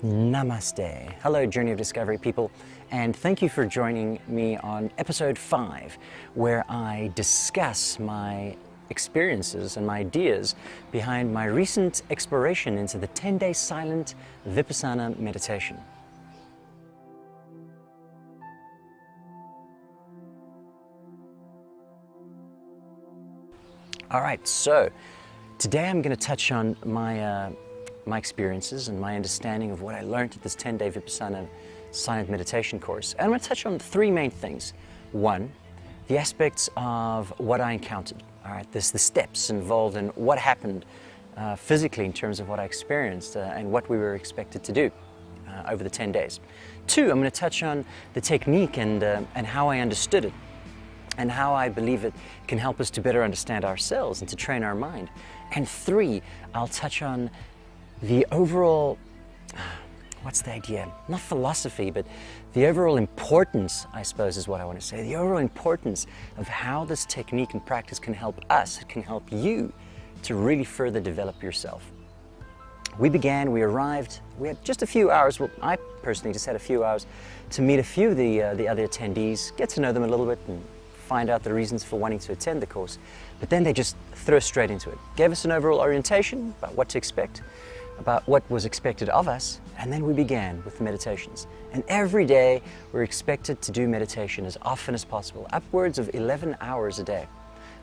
Namaste. Hello, Journey of Discovery people, and thank you for joining me on episode 5, where I discuss my experiences and my ideas behind my recent exploration into the 10-day Silent Vipassana meditation. All right, so today I'm going to touch on my experiences and my understanding of what I learned at this 10-day Vipassana Silent Meditation Course. And I'm going to touch on 3 main things. 1, the aspects of what I encountered. All right, there's the steps involved in what happened physically in terms of what I experienced and what we were expected to do over the 10 days. 2, I'm going to touch on the technique and how I understood it, and how I believe it can help us to better understand ourselves and to train our mind. And 3, I'll touch on the overall, what's the idea? Not philosophy, but the overall importance, I suppose is what I want to say, the overall importance of how this technique and practice can help us, it can help you to really further develop yourself. We arrived, we had just a few hours, well, I personally just had a few hours to meet a few of the other attendees, get to know them a little bit and find out the reasons for wanting to attend the course. But then they just threw us straight into it. Gave us an overall orientation about what to expect, about what was expected of us, and then we began with the meditations. And every day we're expected to do meditation as often as possible, upwards of 11 hours a day.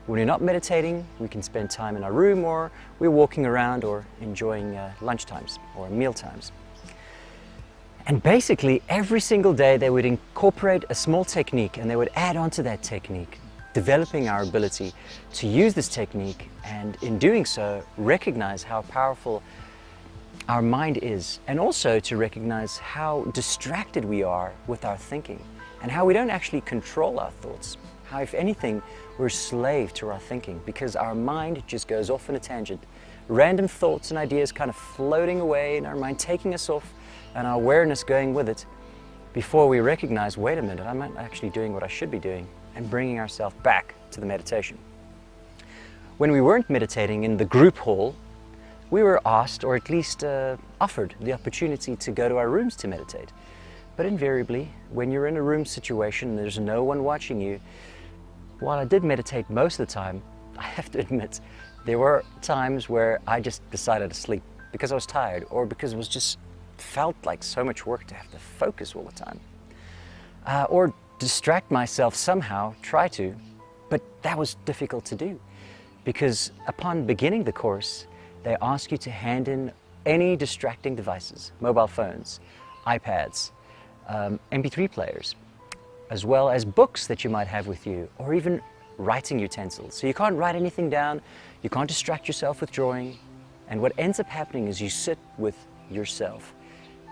When we're not meditating, we can spend time in our room, or we're walking around or enjoying lunch times or meal times. And basically every single day they would incorporate a small technique and they would add on to that technique, developing our ability to use this technique, and in doing so recognize how powerful our mind is, and also to recognize how distracted we are with our thinking and how we don't actually control our thoughts. How, if anything, we're a slave to our thinking because our mind just goes off on a tangent. Random thoughts and ideas kind of floating away in our mind, taking us off, and our awareness going with it before we recognize, wait a minute, I'm not actually doing what I should be doing, and bringing ourselves back to the meditation. When we weren't meditating in the group hall, we were asked, or at least offered, the opportunity to go to our rooms to meditate. But invariably, when you're in a room situation and there's no one watching you, while I did meditate most of the time, I have to admit, there were times where I just decided to sleep because I was tired, or because it was just felt like so much work to have to focus all the time. Or distract myself somehow, try to, but that was difficult to do. Because upon beginning the course, they ask you to hand in any distracting devices, mobile phones, iPads, MP3 players, as well as books that you might have with you, or even writing utensils. So you can't write anything down, you can't distract yourself with drawing, and what ends up happening is you sit with yourself.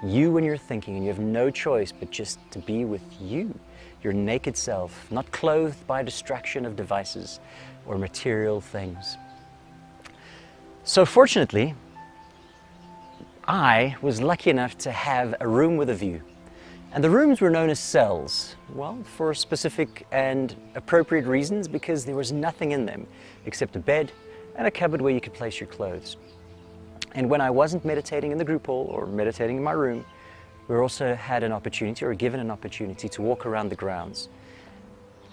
You when you're thinking, and you have no choice but just to be with you, your naked self, not clothed by distraction of devices or material things. So fortunately, I was lucky enough to have a room with a view. And the rooms were known as cells, well, for specific and appropriate reasons, because there was nothing in them except a bed and a cupboard where you could place your clothes. And when I wasn't meditating in the group hall or meditating in my room, we also had an opportunity, or given an opportunity, to walk around the grounds.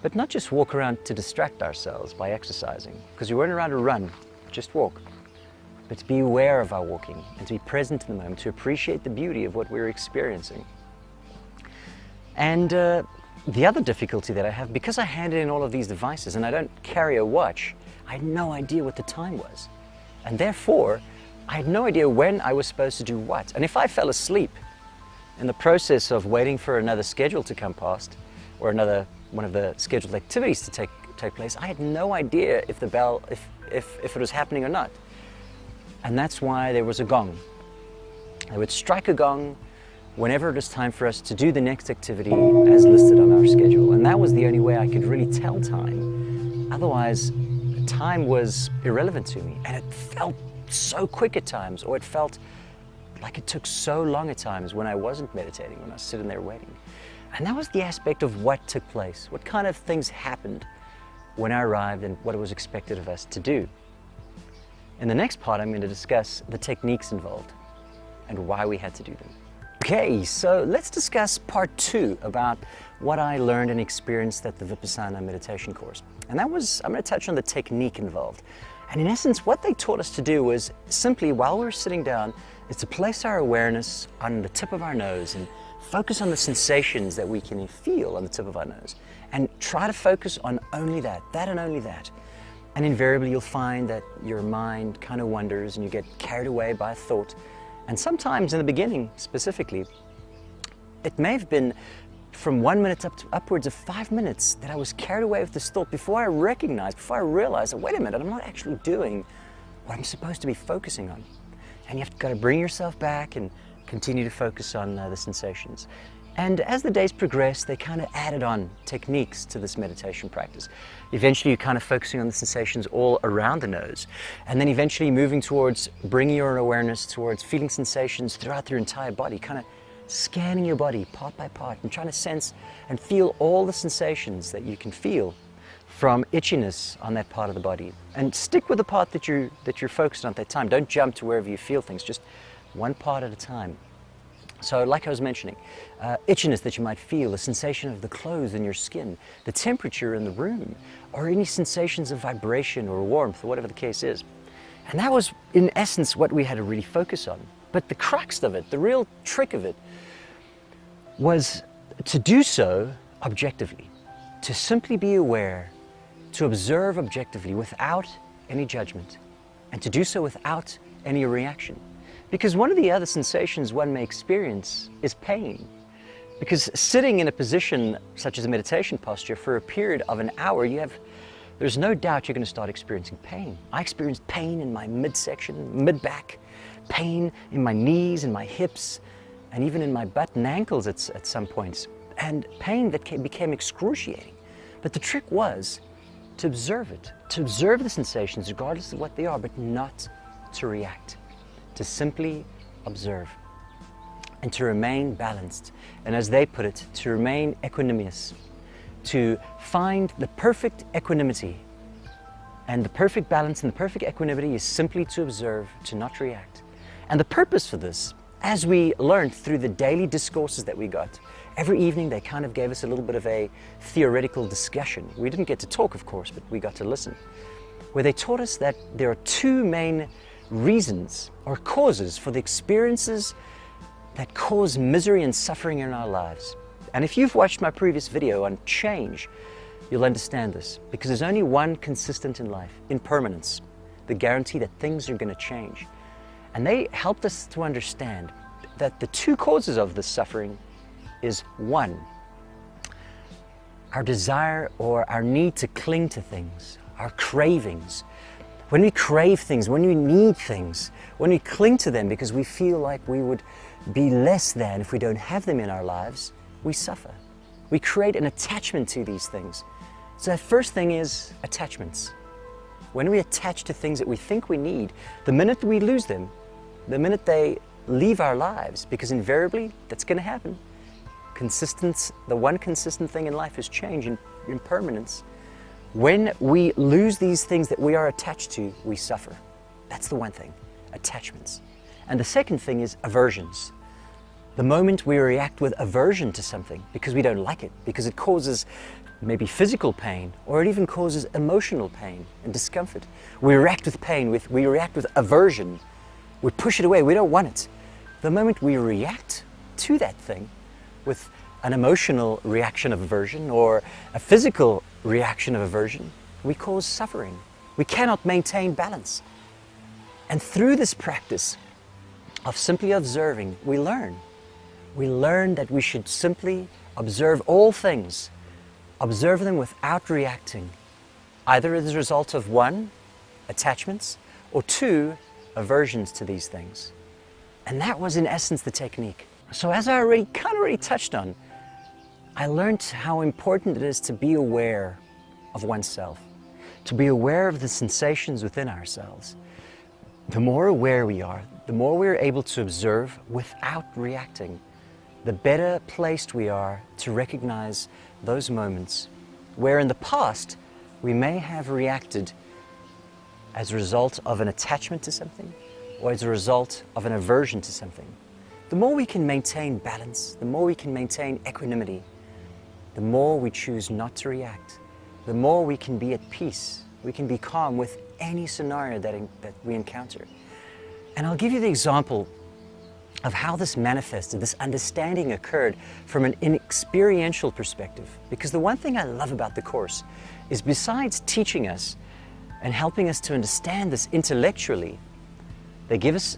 But not just walk around to distract ourselves by exercising, because we weren't around to run, just walk. But to be aware of our walking and to be present in the moment, to appreciate the beauty of what we're experiencing. And the other difficulty that I have, because I handed in all of these devices and I don't carry a watch, I had no idea what the time was. And therefore, I had no idea when I was supposed to do what. And if I fell asleep in the process of waiting for another schedule to come past, or one of the scheduled activities to take place, I had no idea if the bell, if it was happening or not. And that's why there was a gong. They would strike a gong whenever it was time for us to do the next activity as listed on our schedule. And that was the only way I could really tell time. Otherwise, time was irrelevant to me. And it felt so quick at times, or it felt like it took so long at times when I wasn't meditating, when I was sitting there waiting. And that was the aspect of what took place, what kind of things happened when I arrived and what was expected of us to do. In the next part, I'm going to discuss the techniques involved and why we had to do them. Okay, so let's discuss part 2 about what I learned and experienced at the Vipassana Meditation Course. And that was, I'm going to touch on the technique involved. And in essence, what they taught us to do was simply, while we were sitting down, is to place our awareness on the tip of our nose and focus on the sensations that we can feel on the tip of our nose. And try to focus on only that and only that. And invariably you'll find that your mind kind of wanders and you get carried away by a thought. And sometimes in the beginning, specifically, it may have been from 1 minute up to upwards of 5 minutes that I was carried away with this thought before I realized that, wait a minute, I'm not actually doing what I'm supposed to be focusing on. And you've got to bring yourself back and continue to focus on the sensations. And as the days progressed, they kind of added on techniques to this meditation practice. Eventually, you're kind of focusing on the sensations all around the nose. And then eventually moving towards bringing your awareness towards feeling sensations throughout your entire body, kind of scanning your body part by part and trying to sense and feel all the sensations that you can feel from itchiness on that part of the body. And stick with the part that you're focused on at that time. Don't jump to wherever you feel things, just one part at a time. So like I was mentioning, itchiness that you might feel, the sensation of the clothes in your skin, the temperature in the room, or any sensations of vibration or warmth, or whatever the case is. And that was, in essence, what we had to really focus on. But the crux of it, the real trick of it, was to do so objectively, to simply be aware, to observe objectively without any judgment, and to do so without any reaction. Because one of the other sensations one may experience is pain. Because sitting in a position such as a meditation posture for a period of an hour, there's no doubt you're going to start experiencing pain. I experienced pain in my midsection, mid-back, pain in my knees and my hips, and even in my butt and ankles at some points, and pain that became excruciating. But the trick was to observe it, to observe the sensations regardless of what they are, but not to react. To simply observe and to remain balanced, and as they put it, to remain equanimous, to find the perfect equanimity. And the perfect balance and the perfect equanimity is simply to observe, to not react. And the purpose for this, as we learned through the daily discourses that we got, every evening they kind of gave us a little bit of a theoretical discussion. We didn't get to talk, of course, but we got to listen, where they taught us that there are 2 main reasons or causes for the experiences that cause misery and suffering in our lives. And if you've watched my previous video on change, you'll understand this, because there's only one consistent in life: impermanence, the guarantee that things are going to change. And they helped us to understand that the 2 causes of this suffering is, 1, our desire or our need to cling to things, our cravings. When we crave things, when we need things, when we cling to them because we feel like we would be less than if we don't have them in our lives, we suffer. We create an attachment to these things. So the first thing is attachments. When we attach to things that we think we need, the minute we lose them, the minute they leave our lives, because invariably that's going to happen. The one consistent thing in life is change and impermanence. When we lose these things that we are attached to, we suffer. That's the one thing, attachments. And the second thing is aversions. The moment we react with aversion to something because we don't like it, because it causes maybe physical pain, or it even causes emotional pain and discomfort. We react with pain, we react with aversion. We push it away, we don't want it. The moment we react to that thing with an emotional reaction of aversion or a physical reaction of aversion, we cause suffering. We cannot maintain balance. And through this practice of simply observing, we learn that we should simply observe all things, observe them without reacting, either as a result of 1, attachments, or 2, aversions to these things. And that was in essence the technique. So as I already touched on, I learned how important it is to be aware of oneself, to be aware of the sensations within ourselves. The more aware we are, the more we're able to observe without reacting. the better placed we are to recognize those moments where in the past we may have reacted as a result of an attachment to something or as a result of an aversion to something. The more we can maintain balance, the more we can maintain equanimity, the more we choose not to react, the more we can be at peace, we can be calm with any scenario that we encounter. And I'll give you the example of how this manifested, this understanding occurred from an experiential perspective. Because the one thing I love about the Course is besides teaching us and helping us to understand this intellectually, they give us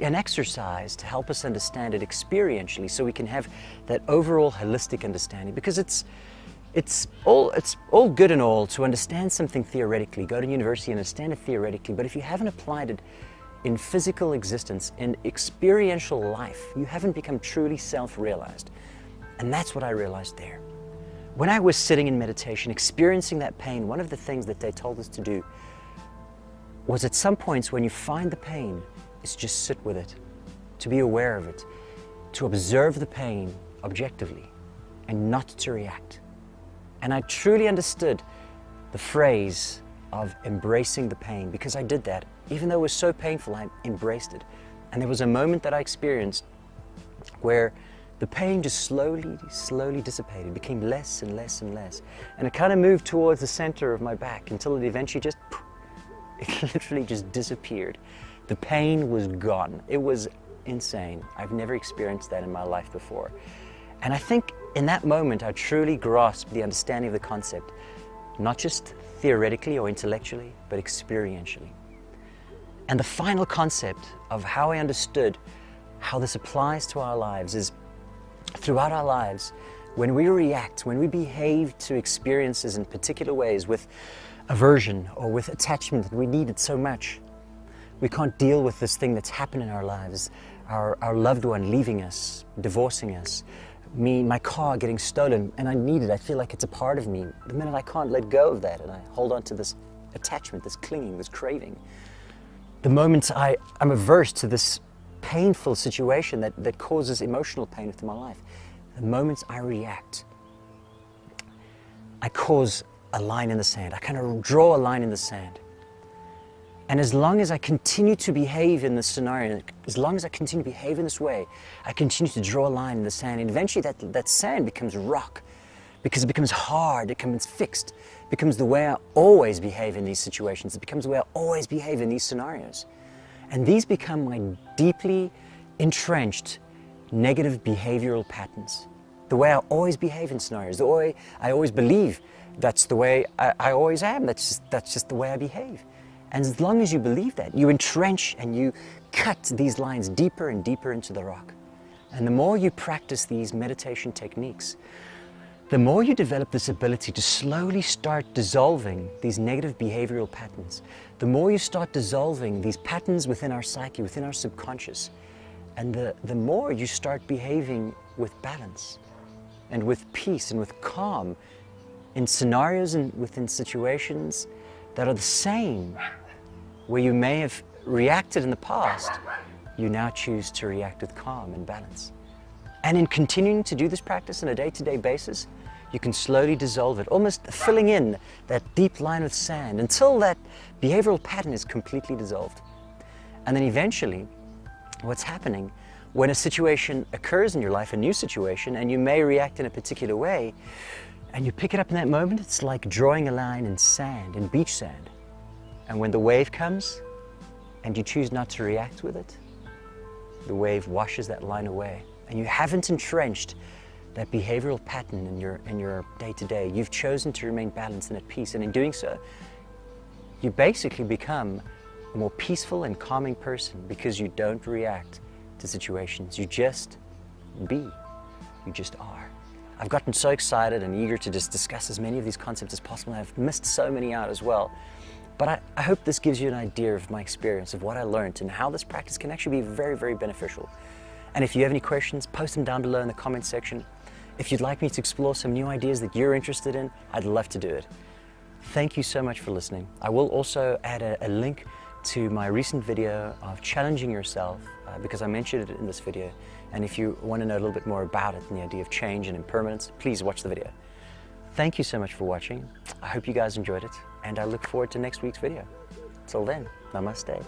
an exercise to help us understand it experientially so we can have that overall holistic understanding. Because it's all good and all to understand something theoretically, go to university and understand it theoretically, but if you haven't applied it in physical existence, in experiential life, you haven't become truly self-realized. And that's what I realized there. When I was sitting in meditation, experiencing that pain, one of the things that they told us to do was at some points when you find the pain, is just sit with it, to be aware of it, to observe the pain objectively and not to react. And I truly understood the phrase of embracing the pain, because I did that. Even though it was so painful, I embraced it. And there was a moment that I experienced where the pain just slowly dissipated, became less and less and less. And it kind of moved towards the center of my back until it eventually just, it literally just disappeared. The pain was gone. It was insane. I've never experienced that in my life before. And I think in that moment, I truly grasped the understanding of the concept, not just theoretically or intellectually, but experientially. And the final concept of how I understood how this applies to our lives is throughout our lives, when we react, when we behave to experiences in particular ways with aversion or with attachment that we needed so much, we can't deal with this thing that's happened in our lives, our loved one leaving us, divorcing us, my car getting stolen, and I need it. I feel like it's a part of me. The minute I can't let go of that and I hold on to this attachment, this clinging, this craving, the moment I'm averse to this painful situation that causes emotional pain within my life, the moment I react, I cause a line in the sand. I kind of draw a line in the sand. And as long as I continue to behave in this scenario, as long as I continue to behave in this way, I continue to draw a line in the sand. And eventually that sand becomes rock, because it becomes hard, it becomes fixed, it becomes the way I always behave in these situations. It becomes the way I always behave in these scenarios. And these become my deeply entrenched negative behavioral patterns. The way I always behave in scenarios, the way I always believe that's the way I always am, that's just the way I behave. And as long as you believe that, you entrench and you cut these lines deeper and deeper into the rock. And the more you practice these meditation techniques, the more you develop this ability to slowly start dissolving these negative behavioral patterns. The more you start dissolving these patterns within our psyche, within our subconscious, and the more you start behaving with balance and with peace and with calm in scenarios and within situations that are the same, where you may have reacted in the past, you now choose to react with calm and balance. And in continuing to do this practice on a day-to-day basis, you can slowly dissolve it, almost filling in that deep line with sand until that behavioral pattern is completely dissolved. And then eventually, what's happening when a situation occurs in your life, a new situation, and you may react in a particular way, and you pick it up in that moment, it's like drawing a line in sand, in beach sand. And when the wave comes and you choose not to react with it, the wave washes that line away. And you haven't entrenched that behavioral pattern in your day-to-day. You've chosen to remain balanced and at peace. And in doing so, you basically become a more peaceful and calming person because you don't react to situations. You just be. You just are. I've gotten so excited and eager to just discuss as many of these concepts as possible. I've missed so many out as well. But I hope this gives you an idea of my experience, of what I learned, and how this practice can actually be very, very beneficial. And if you have any questions, post them down below in the comments section. If you'd like me to explore some new ideas that you're interested in, I'd love to do it. Thank you so much for listening. I will also add a link to my recent video of challenging yourself, because I mentioned it in this video. And if you want to know a little bit more about it and the idea of change and impermanence, please watch the video. Thank you so much for watching. I hope you guys enjoyed it, and I look forward to next week's video. Till then, namaste.